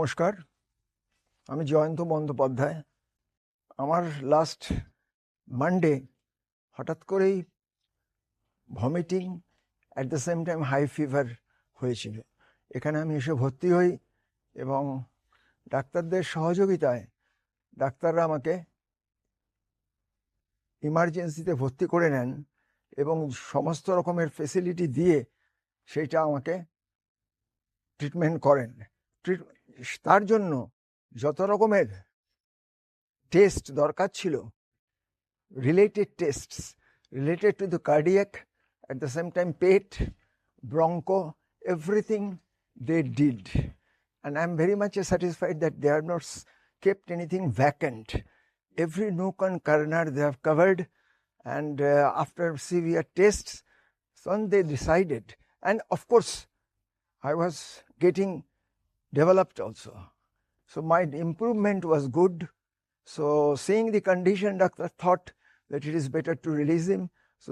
নমস্কার, আমি জয়ন্ত বন্দ্যোপাধ্যায়। আমার লাস্ট মানডে হঠাৎ করেই vomiting at the same time high fever হয়েছিল। এখানে আমি এসে ভর্তি হই এবং ডাক্তারদের সহযোগিতায় ডাক্তাররা আমাকে ইমার্জেন্সিতে ভর্তি করে নেন এবং সমস্ত রকমের ফেসিলিটি দিয়ে সেইটা আমাকে ট্রিটমেন্ট করেন। তার জন্য যত রকমের টেস্ট দরকার ছিল, related tests related to the cardiac, at the same time pet, broncho, everything they did. And I'm very much satisfied that they have not kept anything vacant. Every nook and corner they have covered, and after severe tests, so they decided. And of course, I was getting developed also. So my improvement was good. So seeing the condition, doctor thought that it is better to release him. So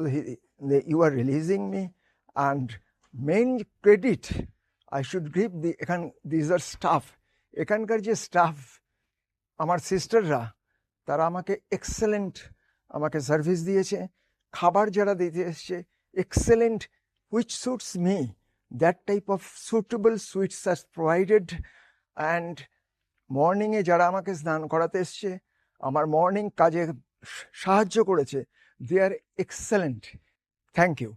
you are releasing me, and main credit I should give these are staff. এখানকার যে staff, আমার সিস্টাররা, তারা আমাকে excellent আমাকে service দিয়েছে। খাবার যারা দিতে এসছে excellent, which suits me, that type of suitable sweets are provided. And মর্নিংয়ে যারা আমাকে স্নান করাতে এসছে, আমার মর্নিং কাজে সাহায্য করেছে, they are excellent. Thank you.